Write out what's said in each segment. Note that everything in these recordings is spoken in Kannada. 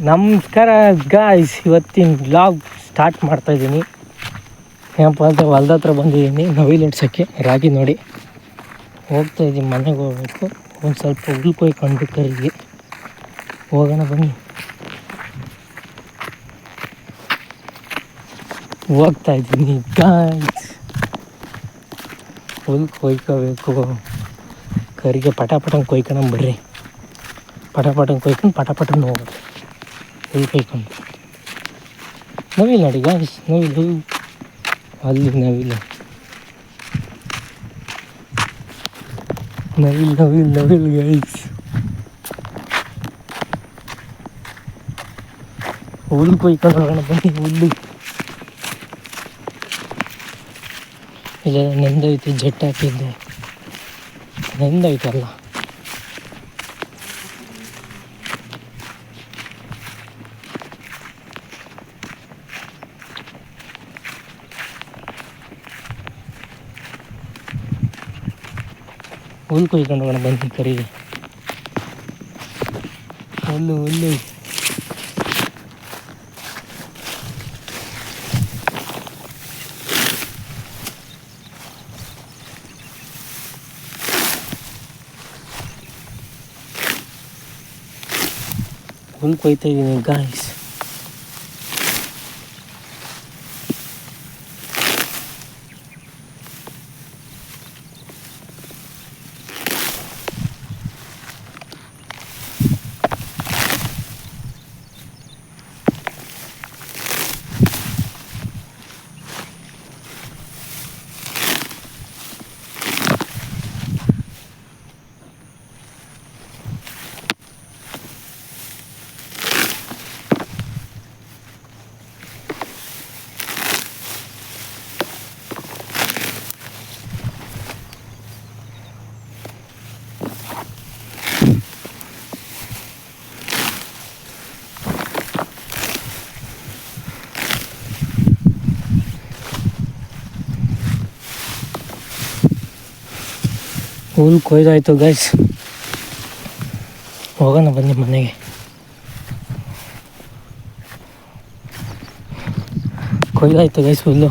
ನಮಸ್ಕಾರ ಗಾಯ್ಸ್, ಇವತ್ತಿನ ವ್ಲಾಗ್ ಸ್ಟಾರ್ಟ್ ಮಾಡ್ತಾಯಿದ್ದೀನಿ. ಏನಪ್ಪ ಅಂತ ಹೊಲ್ದ ಹತ್ರ ಬಂದಿದ್ದೀನಿ ನವಿಲು ಹಿಡ್ಸೋಕ್ಕೆ. ರಾಗಿ ನೋಡಿ ಹೋಗ್ತಾಯಿದ್ದೀನಿ, ಮನೆಗೆ ಹೋಗ್ಬೇಕು. ಒಂದು ಸ್ವಲ್ಪ ಹುಲ್ಲು ಕೊಯ್ಕೊಂಡು ಕರಿಗೆ ಹೋಗೋಣ ಬನ್ನಿ. ಹೋಗ್ತಾಯಿದ್ದೀನಿ ಗಾಯ್ಸ್, ಹುಲ್ಲು ಕೊಯ್ಕೋಬೇಕು. ಕರಿಗೆ ಪಟಾಪಟಂಗೆ ಕೊಯ್ಕೊಂಡು ಬರ್ರಿ. ಪಟಾಪಟಂಗೆ ಕೊಯ್ಕೊಂಡು ಪಟಾಪಟಂಗೆ ಹೋಗೋದು ಹುಲ್ಲು ಕೊಯ್ಕೊಂಡು. ನವಿಲು ನೋಡಿ ಗಾಯ್ಸ್, ನವಿಲು ಅಲ್ಲಿ ನವಿಲು ನವಿಲು ನವಿಲು ನವಿಲು ಗಾಯ್ಸ್. ಹುಲ್ಲು ಕೊಯ್ಕೊಂಡು ಹೋಗೋಣ ಬನ್ನಿ. ಹುಲ್ಲು ಇಲ್ಲ ನೆಂದೈತಿ, ಜಟ್ಟು ಹಾಕಿದ್ದೆ ನೆಂದೈತಲ್ಲ. ಹುಲ್ಲು ಕೊಯ್ಕೊಂಡು ಹೋಗೋಣ ಬನ್ನಿ ಕರಿಗೆ. ಹುಲ್ಲು ಹುಲ್ಲು ಹುಲ್ಲು ಕೊಯ್ತಾ ಇದ್ದೀನಿ ಗಾಯ್ಸ್. ಹುಲ್ಲು ಕೊಯ್ದಾಯ್ತು ಗೈಸ್, ಹೋಗೋಣ ಬನ್ನಿ ಮನೆಗೆ. ಕೊಯ್ದಾಯ್ತು ಗೈಸ್, ಹುಲ್ಲು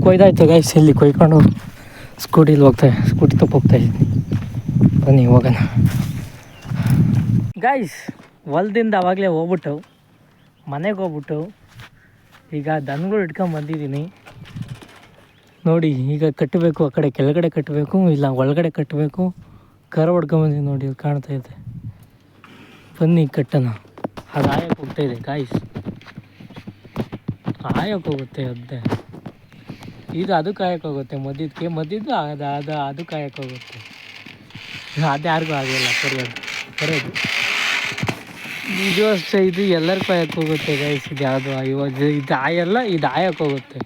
ಕೊಯ್ದಾಯ್ತು ಗೈಸ್. ಇಲ್ಲಿ ಕೊಯ್ಕೊಂಡು ಸ್ಕೂಟಿ ತಪ್ಪು ಹೋಗ್ತಾಯಿದ್ದೀನಿ. ಬನ್ನಿ ಹೋಗೋಣ ಗೈಸ್. ಹೊಲದಿಂದ ಆವಾಗಲೇ ಹೋಗ್ಬಿಟ್ಟು ಮನೆಗೆ ಹೋಗ್ಬಿಟ್ಟು ಈಗ ದನಗಳು ಇಟ್ಕೊಂಡು ಬಂದಿದ್ದೀನಿ ನೋಡಿ. ಈಗ ಕಟ್ಟಬೇಕು, ಆ ಕಡೆ ಕೆಳಗಡೆ ಕಟ್ಟಬೇಕು, ಇಲ್ಲ ಒಳಗಡೆ ಕಟ್ಟಬೇಕು. ಕರ ಹೊಡ್ಕೊಂಬಂದಿದ್ದೀನಿ ನೋಡಿ, ಅದು ಕಾಣ್ತಾ ಇದೆ. ಬನ್ನಿ ಕಟ್ಟೋಣ. ಅದು ಆಯಕ್ಕೆ ಹೋಗ್ತಾಯಿದೆ ಗಾಯ್ಸ್, ಆಯಕ್ಕೆ ಹೋಗುತ್ತೆ. ಇದು ಅದು ಕಾಯಕ್ಕೆ ಹೋಗುತ್ತೆ, ಮದ್ದಿದ್ದು ಅದು ಕಾಯಕ್ಕೆ ಹೋಗುತ್ತೆ. ಅದು ಯಾರಿಗೂ ಆಗಿಲ್ಲ ಕರೆಯೋದು. ಇದು ಅಷ್ಟೇ, ಇದು ಎಲ್ಲರಿಗೂ ಕಾಯಕ್ಕೆ ಹೋಗುತ್ತೆ ಗೈಸ್. ಇದು ಯಾವುದು ಇದು ಆಯಕ್ಕೆ ಹೋಗುತ್ತೆ.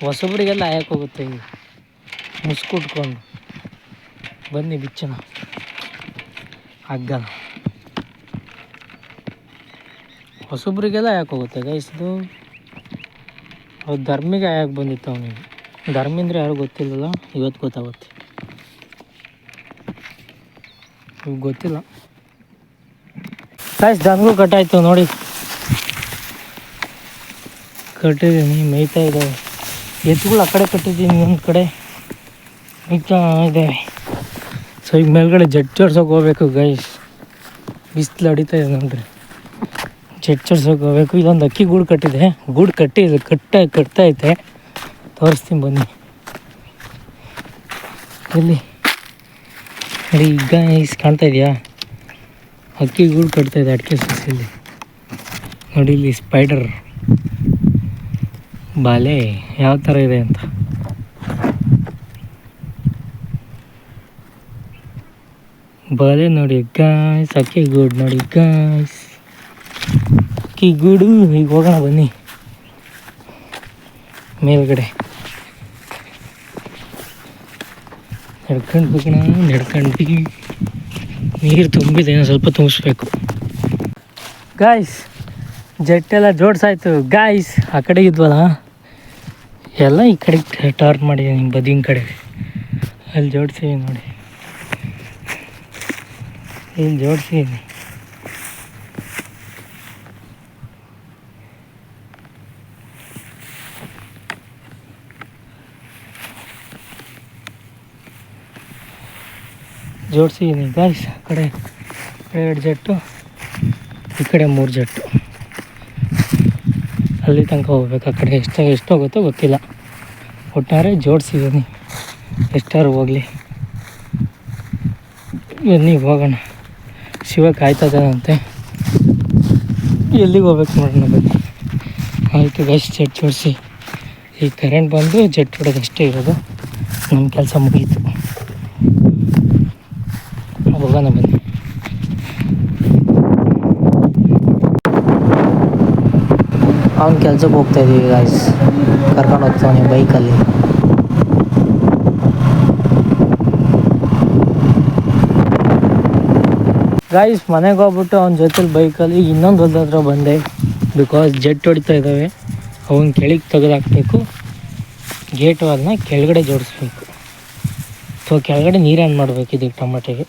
ಹೊಸಬ್ರಿಗೆಲ್ಲ ಆಯಕ್ಕೆ ಹೋಗುತ್ತೆ. ಈಗ ಮುಸ್ಕುಟ್ಕೊಂಡು ಬನ್ನಿ ಬಿಚ್ಚನ ಹಗ್ಗ. ಹೊಸಬ್ರಿಗೆಲ್ಲ ಆಯಕ್ಕೆ ಹೋಗುತ್ತೆ ಗೈಸ್. ಅವ್ರು ಧರ್ಮಿಗೆ ಆಯಕ್ಕೆ ಬಂದಿತ್ತು. ಅವನಿಗೆ ಧರ್ಮಿ ಅಂದರೆ ಯಾರು ಗೊತ್ತಿಲ್ಲಲ್ಲ, ಇವತ್ತು ಗೊತ್ತಾಗುತ್ತೆ. ಈಗ ಗೊತ್ತಿಲ್ಲ ಗೈಸ್. ದನಗಳು ಕಟ್ಟಾಯಿತು ನೋಡಿ, ಕಟ್ಟಿದ್ದೀನಿ, ಮೇಯ್ತಾ ಇದ್ದಾವೆ. ಎತ್ತುಗಳು ಆ ಕಡೆ ಕಟ್ಟಿದ್ದೀನಿ, ಒಂದು ಕಡೆ ಮೇಯ್ತಾ ಇದ್ದಾವೆ. ಸೊ ಈಗ ಮೇಲ್ಗಡೆ ಜೋಡ್ಸೋಕೆ ಹೋಗ್ಬೇಕು ಗೈಸ್. ಬಿಸಿಲು ಹೊಡಿತಾ ಇದೆ ನೋಡ್ರಿ, ಜೋಡ್ಸೋಕೆ ಹೋಗ್ಬೇಕು. ಇದೊಂದು ಅಕ್ಕಿ ಗೂಡು ಕಟ್ಟಿದೆ, ಗೂಡು ಕಟ್ತೈತೆ. ತೋರಿಸ್ತೀನಿ ಬನ್ನಿ. ಇಲ್ಲಿ ನೋಡಿ ಗೈಸ್, ಕಾಣ್ತಾ ಇದೆಯಾ? ಅಕ್ಕಿ ಗೂಡು ಕಟ್ತಾಯಿದೆ ಅಡಿಕೆ ಸಸಿಯಲ್ಲಿ ನೋಡಿ. ಇಲ್ಲಿ ಸ್ಪೈಡರ್ ಬಾಲೆ ಯಾವ ಥರ ಇದೆ ಅಂತ. ಬಾಲೆ ನೋಡಿ ಗಾಯ್ಸ್, ಅಕ್ಕಿ ಗೂಡು ನೋಡಿ ಗಾಯ್ಸ್, ಅಕ್ಕಿ ಗೂಡು. ಈಗ ಹೋಗೋಣ ಬನ್ನಿ ಮೇಲ್ಗಡೆ. ನಡ್ಕೊಂಡು ನೀರು ತುಂಬಿದೆ, ಸ್ವಲ್ಪ ತುಂಬಿಸ್ಬೇಕು ಗಾಯ್ಸ್. ಜಟ್ಟೆಲ್ಲ ಜೋಡ್ಸಾಯ್ತು ಗಾಯ್ಸ್. ಆ ಕಡೆ ಇದ್ವಲ್ಲ ಎಲ್ಲ ಈ ಕಡೆ ಟರ್ನ್ ಮಾಡಿದ್ದೀನಿ, ಬದಿನ ಕಡೆ ಅಲ್ಲಿ ಜೋಡಿಸಿದ್ದೀನಿ ನೋಡಿ, ಇಲ್ಲಿ ಜೋಡಿಸಿದ್ದೀನಿ. ಜೋಡಿಸಿದ್ದೀನಿ ಗಾಯ್ಸ್. ಆ ಕಡೆ 2 ಜಟ್ಟು, ಈ ಕಡೆ 3 ಜಟ್ಟು. ಅಲ್ಲಿ ತನಕ ಹೋಗ್ಬೇಕು. ಆ ಕಡೆ ಎಷ್ಟು ಹೋಗುತ್ತೋ ಗೊತ್ತಿಲ್ಲ, ಒಟ್ಟಾರೆ ಜೋಡಿಸಿದ್ದೀನಿ. ಎಷ್ಟಾರು ಹೋಗಲಿ, ಬನ್ನಿ ಹೋಗೋಣ. ಶಿವ ಕಾಯ್ತದಂತೆ, ಎಲ್ಲಿಗೆ ಹೋಗ್ಬೇಕು ನೋಡೋಣ ಬನ್ನಿ. ಆಯಿತು ಗೈಸ್, ಜೆಟ್ ಜೋಡಿಸಿ ಈ ಕರೆಂಟ್ ಬಂದು ಜೆಟ್ ಹೊಡೋದಷ್ಟೇ ಇರೋದು, ನಮ್ಮ ಕೆಲಸ ಮುಗೀತು. ಹೋಗೋಣ ಬನ್ನಿ. ಅವ್ನ ಕೆಲ್ಸಕ್ಕೆ ಹೋಗ್ತಾಯಿದ್ದೀವಿ ಗಾಯ್ಸ್, ಕರ್ಕೊಂಡು ಹೋಗ್ತಾನೆ ಬೈಕಲ್ಲಿ. ಗಾಯ್ಸ್ ಮನೆಗೆ ಹೋಗ್ಬಿಟ್ಟು ಅವ್ನ ಜೊತೆಲಿ ಬೈಕಲ್ಲಿ ಇನ್ನೊಂದು ಹೊಲ್ದ ಹತ್ರ ಬಂದೆ. ಬಿಕಾಸ್ ಜೆಟ್ ಹೊಡಿತಾ ಇದ್ದಾವೆ, ಅವನ್ನ ಕೆಳಗೆ ತೆಗೆದಾಕ್ಬೇಕು. ಗೇಟ್ ವಾಲ್ನ ಕೆಳಗಡೆ ಜೋಡಿಸ್ಬೇಕು. ಸೊ ಕೆಳಗಡೆ ನೀರು ಆನ್ ಮಾಡಬೇಕು ಇದಕ್ಕೆ ಟೊಮೆಟೊಗೆ.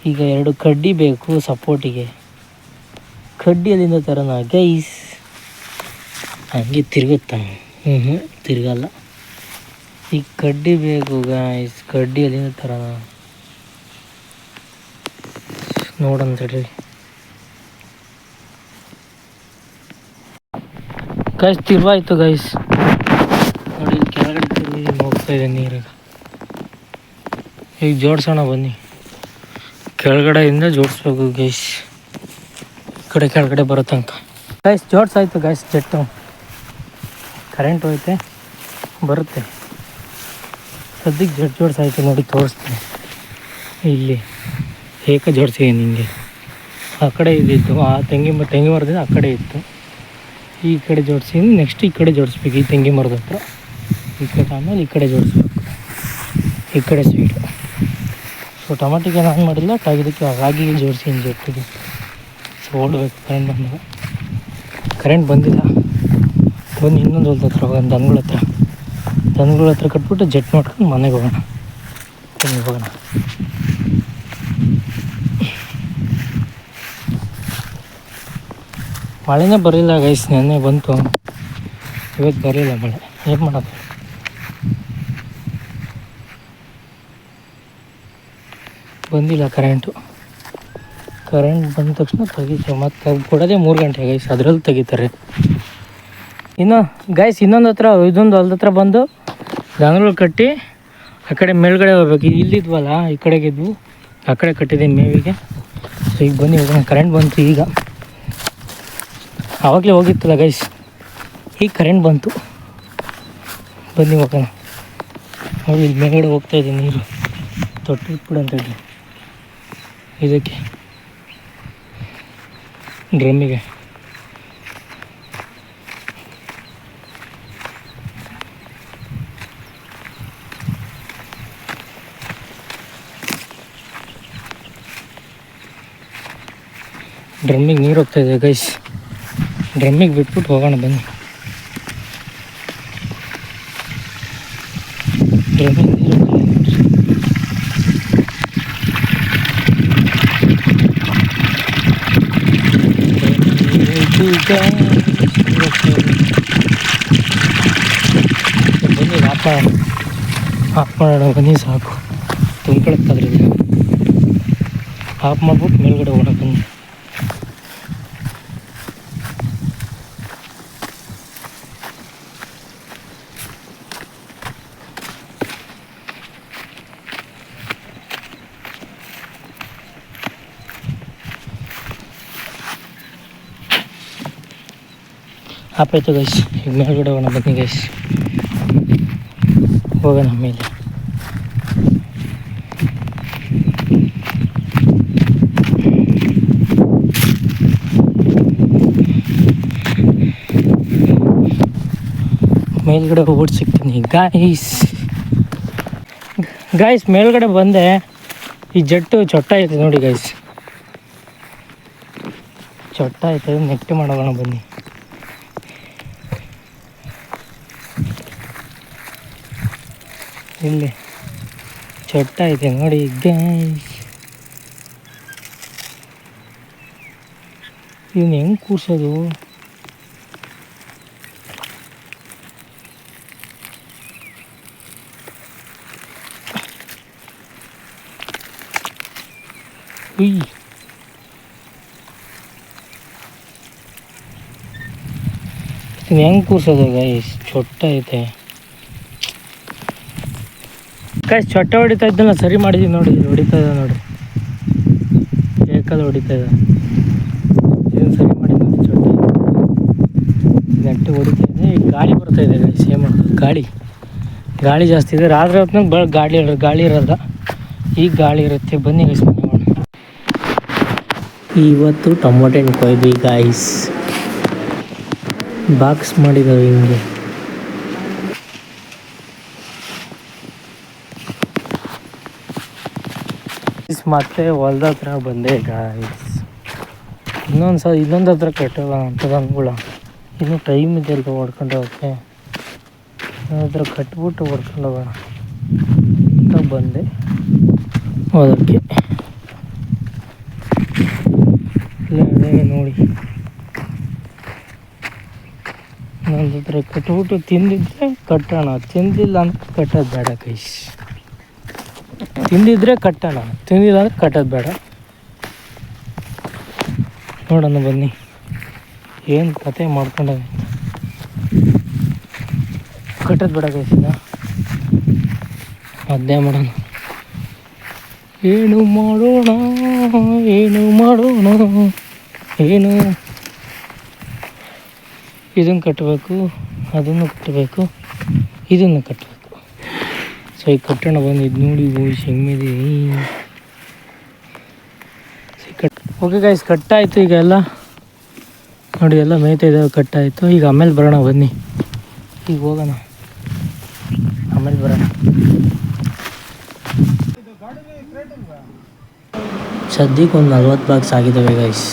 ಈಗ 2 ಕಡ್ಡಿ ಬೇಕು ಸಪೋರ್ಟಿಗೆ. ಕಡ್ಡಿ ಅಲ್ಲಿಂದ ತರೋಣ ಗೈಸ್. ಹಂಗೆ ತಿರುಗುತ್ತಾ? ತಿರುಗಲ್ಲ. ಈಗ ಕಡ್ಡಿ ಬೇಕು ಗಾಯ್ಸ್, ಕಡ್ಡಿ ಅಲ್ಲಿಂದ ತರೋಣ ನೋಡೋಣ ತಡ್ರಿ ಗೈಸ್. ತಿರುವಾಯ್ತು ಗೈಸ್, ನೋಡಿ ಕೆಳಗಡೆ ತಿರುಗಿ ಹೋಗ್ತಾಯಿದೆ ನೀರಿಗೆ. ಈಗ ಜೋಡಿಸೋಣ ಬನ್ನಿ. ಕೆಳಗಡೆಯಿಂದ ಜೋಡಿಸ್ಬೇಕು ಗೈಸ್, ಕೆಳಗಡೆ ಬರೋ ತನಕ. ಗೈಸ್ ಜೋಡಿಸಾಯ್ತು ಗೈಸ್ ಜೆಟ್ಟು. ಕರೆಂಟ್ ಹೋಯ್ತೆ, ಬರುತ್ತೆ ಸದ್ಯಕ್ಕೆ. ಜೆಟ್ ಜೋಡಿಸಾಯ್ತು ನೋಡಿ, ತೋರಿಸ್ತೀನಿ. ಇಲ್ಲಿ ಏಕ ಜೋಡಿಸಿದ್ದೀನಿ ಹಿಂಗೆ. ಆ ಕಡೆ ಇದ್ದಿತ್ತು, ಆ ತೆಂಗಿ ಮರದಿಂದ ಆ ಕಡೆ ಇತ್ತು. ಈ ಕಡೆ ಜೋಡಿಸಿದ್ದೀನಿ. ನೆಕ್ಸ್ಟ್ ಈ ಕಡೆ ಜೋಡಿಸ್ಬೇಕು, ಈ ತೆಂಗಿ ಮರದ ಹತ್ರ. ಈ ಕಡೆ ಆಮೇಲೆ ಈ ಕಡೆ ಜೋಡಿಸ್ಬೇಕು, ಈ ಕಡೆ ಸ್ವೀಟು. ಸೊ ಟೊಮೆಟೊಗೆ ನಾನು ಮಾಡಿಲ್ಲ, ಇದಕ್ಕೆ ರಾಗಿಗೆ ಜೋಡಿಸಿದ್ದೀನಿ ಜೆಟ್ಟಿಗೆ. ಸೊ ಓಡಬೇಕು ಕರೆಂಟ್ ಬಂದಾಗ. ಕರೆಂಟ್ ಬಂದಿಲ್ಲ, ಬನ್ನಿ ಇನ್ನೊಂದು ಹೊಲ್ದ ಹತ್ರ ಹೋಗೋಣ. ದನಗಳ ಹತ್ರ ಕಟ್ಬಿಟ್ಟು ಜೆಟ್ ಮಾಡ್ಕೊಂಡು ಮನೆಗೆ ಹೋಗೋಣ. ಬನ್ನಿ ಹೋಗೋಣ. ಮಳೆನೇ ಬರಲಿಲ್ಲ ಗೈಸ್, ನೆನ್ನೆ ಬಂತು, ಇವತ್ತು ಬರಲಿಲ್ಲ ಮಳೆ. ಏನು ಮಾಡೋದು? ಬಂದಿಲ್ಲ ಕರೆಂಟ್ ಬಂದ ತಕ್ಷಣ ತೆಗಿತಾರೆ. ಮತ್ತು ಕೊಡೋದೇ 3 ಗಂಟೆ ಗೈಸ್, ಅದರಲ್ಲಿ ತೆಗಿತಾರೆ. ಇನ್ನು ಗೈಸ್ ಇನ್ನೊಂದು ಹೊಲ್ದ ಹತ್ರ ಬಂದು ದನಗಳು ಕಟ್ಟಿ ಆ ಕಡೆ ಮೇಲ್ಗಡೆ ಹೋಗ್ಬೇಕು. ಇಲ್ಲಿದ್ವಲ್ಲ, ಈ ಕಡೆಗಿದ್ವು, ಆ ಕಡೆ ಕಟ್ಟಿದ್ದೀನಿ ಮೇವಿಗೆ. ಸೊ ಈಗ ಬನ್ನಿ ಹೋಗೋಣ. ಕರೆಂಟ್ ಬಂತು ಈಗ, ಆವಾಗಲೇ ಹೋಗಿತ್ತಲ್ಲ ಗೈಸ್, ಈಗ ಕರೆಂಟ್ ಬಂತು. ಬನ್ನಿ ಹೋಗೋಣ. ನೋಡಿ ಇಲ್ಲಿ ಮೇಲ್ಗಡೆ ಹೋಗ್ತಾಯಿದ್ದೀನಿ, ನೀರು ತೊಟ್ಟು ಇಟ್ಬಿಡು ಅಂತ ಹೇಳಿ ಇದಕ್ಕೆ ಡ್ರಮ್ಮಿಗೆ. ಡ್ರಮ್ಮಿಗೆ ನೀರು ಹೋಗ್ತಾಯಿದೆ ಗೈಸ್, ಡ್ರಮ್ಮಿಗೆ ಬಿಟ್ಬಿಟ್ಟು ಹೋಗೋಣ ಬನ್ನಿ. ಡ್ರಮ್ಮಿಗೆ ನೀರು ಬನ್ನಿ. ಆಫ್ ಮಾಡೋಣ ಬನ್ನಿ, ಸಾಕು ತುಂಬ್ಕೊಳಕ್ಕಾದ್ರಿಂದ. ಆಫ್ ಮಾಡ್ಬಿಟ್ಟು ಮೇಲ್ಗಡೆ ಹೋಗೋಣ ಬನ್ನಿ. ಆಪಾಯ್ತು ಗೈಸ್, ಈಗ ಮೇಲ್ಗಡೆ ಹೋಗೋಣ ಬನ್ನಿ ಗೈಸ್. ಹೋಗೋಣ ಮೇಲೆ. ಮೇಲ್ಗಡೆ ಹೋಗ್ಬಿಟ್ಟು ಸಿಗ್ತೀನಿ ಗಾಯ್ಸ್. ಮೇಲ್ಗಡೆ ಬಂದೆ, ಈ ಜಟ್ಟು ಚೊಟ್ಟ ಐತೆ ನೋಡಿ ಗೈಸ್, ಚೊಟ್ಟ ಐತೆ. ನೆಟ್ಟಿ ಮಾಡೋಣ ಬನ್ನಿ. ಇಲ್ಲಿ ಚೊಟ್ಟ ಐತೆ ನೋಡಿ ಗೈಸ್. ಇವನು ಹೆಂಗೆ ಕೂರ್ಸೋದು? ಇದು ಹೆಂಗೆ ಕೂರ್ಸೋದು ಗೈಸ್? ಚೊಟ್ಟ ಐತೆ ಗೈಸ್, ಚೊಟ್ಟ ಹೊಡಿತಾ ಇದ್ದಲ್ಲ, ಸರಿ ಮಾಡಿದೀನಿ ನೋಡಿ. ಹೊಡಿತಾ ಇದೆ ನೋಡಿ, ಏಕಲ್ ಹೊಡಿತಾ ಇದೆ. ಇದನ್ನು ಸರಿ ಮಾಡಿ ನೋಡಿ, ಚೊಟ್ಟ ಗಟ್ಟಿ ಹೊಡಿತಾ ಇದೆ. ಈಗ ಗಾಳಿ ಬರ್ತಾ ಇದೆ ಗೈಸ್, ಏನು ಮಾಡೋದು? ಗಾಳಿ ಜಾಸ್ತಿ ಇದೆ. ರಾತ್ರಿ ಹೊತ್ತಿನಾಗ ಗಾಳಿ ಇರೋದ, ಈಗ ಗಾಳಿ ಇರುತ್ತೆ. ಬನ್ನಿ ಗೈಸ್ ಮನೆ ಮಾಡೋಣ. ಇವತ್ತು ಟೊಮೊಟೊ ಹಣ್ಣು ಕೊಯ್ದು ಗೈಸ್ ಬಾಕ್ಸ್ ಮಾಡಿದ್ದಾವೆ ಹಿಂಗೆ. ಮತ್ತೆ ಹೊಲ್ದ ಹತ್ರ ಬಂದೆ ಗೈಸ್. ಇನ್ನೊಂದು ಹತ್ರ ಕಟ್ಟಲ್ಲ ಅಂತದ ಅಂದ್ಗಳ. ಇನ್ನೂ ಟೈಮ್ ಇದೆ ಅಲ್ವ ಹೊಡ್ಕೊಂಡು ಹೋಗೋಕ್ಕೆ. ಹತ್ರ ಕಟ್ಬಿಟ್ಟು ಹೊಡ್ಕೊಂಡು ಹೋಗೋಣ ಅಂತ ಬಂದೆ ಅದಕ್ಕೆ. ಇಲ್ಲ ನೋಡಿ, ಇನ್ನೊಂದು ಹತ್ರ ಕಟ್ಬಿಟ್ಟು ತಿಂದಿದ್ರೆ ಕಟ್ಟೋಣ, ತಿಂದಿಲ್ಲ ಅಂದ್ರೆ ಕಟ್ಟೋದು ಬೇಡ ಗೈಸ್. ತಿಂದಿದ್ರೆ ಕಟ್ಟೋಣ, ತಿಂದಿಲ್ಲ ಅಂದ್ರೆ ಕಟ್ಟೋದು ಬೇಡ. ನೋಡೋಣ ಬನ್ನಿ ಏನು ಕತೆ ಮಾಡ್ಕೊಂಡಾಗ. ಕಟ್ಟೋದು ಬೇಡ ಗೈಸಿದ, ಅದೇ ಮಾಡೋಣ. ಏನು ಮಾಡೋಣ ಏನು ಇದನ್ನು ಕಟ್ಟಬೇಕು, ಅದನ್ನು ಕಟ್ಟಬೇಕು, ಇದನ್ನು ಕಟ್ಟಬೇಕು. ಸೊ ಈಗ ಕಟ್ಟೋಣ ಬಂದು. ಇದು ನೋಡಿ ಗೋಯ್ಸ್ ಹೆಂಗಿದೆ. ಓಕೆ ಗೈಸ್, ಕಟ್ಟಾಯಿತು. ಈಗ ಎಲ್ಲ ನೋಡಿ, ಎಲ್ಲ ಮೇಯ್ತಾ ಇದ್ದಾವೆ, ಕಟ್ಟಾಯಿತು. ಈಗ ಆಮೇಲೆ ಬರೋಣ ಬನ್ನಿ. ಈಗ ಹೋಗೋಣ, ಆಮೇಲೆ ಬರೋಣ. ಸದ್ಯಕ್ಕೆ ಒಂದು 40 ಬಾಕ್ಸ್ ಆಗಿದ್ದಾವೆ ಗೈಸ್.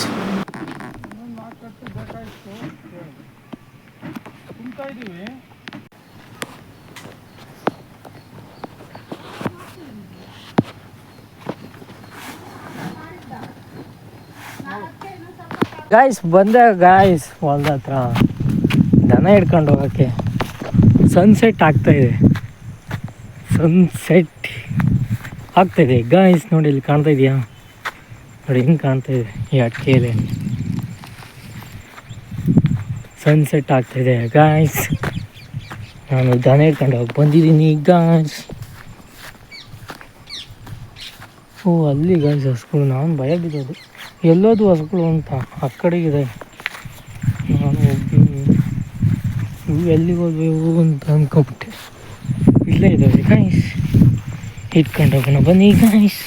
ಗಾಯ್ಸ್ ಬಂದೆ ಗಾಯ್ಸ್ ಹೊಲ್ದ ಹತ್ರ ದನ ಹಿಡ್ಕೊಂಡು ಹೋಗೋಕ್ಕೆ. ಸನ್ಸೆಟ್ ಆಗ್ತಾಯಿದೆ ಗಾಯ್ಸ್. ನೋಡಿ ಇಲ್ಲಿ ಕಾಣ್ತಾ ಇದೆಯಾ? ನೋಡಿ ಹಿಂಗೆ ಕಾಣ್ತಾಯಿದೆ ಈ ಅಟ್ಕೆಯಲ್ಲಿ. ಸನ್ಸೆಟ್ ಆಗ್ತಾಯಿದೆ ಗಾಯ್ಸ್. ನಾನು ದನ ಹಿಡ್ಕೊಂಡು ಹೋಗಿ ಬಂದಿದ್ದೀನಿ ಗಾಯ್ಸ್. ಓ ಅಲ್ಲಿ ಗಾಯ್ಸ್ ಹಸುಗಳು. ನಾನು ಭಯ ಬಿದ್ದೋದು, ಎಲ್ಲೋದು ಹಸುಗಳು ಅಂತ. ಆ ಕಡೆಗಿದೆ. ನಾನು ಹೋಗಿ ಇವು ಎಲ್ಲಿಗೆ ಹೋದ್ವು ಅಂತ ಅಂದ್ಕೊಂಬಿಟ್ಟೆ. ಇಲ್ಲೇ ಇದ್ದಾವೆ ಗಾಯ್ಸ್, ಇಟ್ಕೊಂಡು ಹೋಗೋಣ ಬನ್ನಿ ಗಾಯ್ಸ್.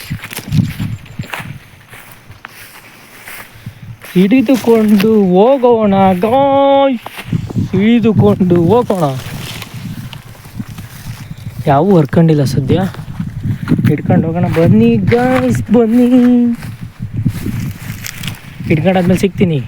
ಹಿಡಿದುಕೊಂಡು ಹೋಗೋಣ ಗಾಯ್ಸ್, ಹಿಡಿದುಕೊಂಡು ಹೋಗೋಣ. ಯಾವೂ ಹರ್ಕೊಂಡಿಲ್ಲ ಸದ್ಯ, ಹಿಡ್ಕೊಂಡು ಹೋಗೋಣ ಬನ್ನಿ ಗಾಯ್ಸ್. ಬನ್ನಿ, ಹಿಡ್ಕೊಂಡಾದ್ಮೇಲೆ ಸಿಗ್ತೀನಿ.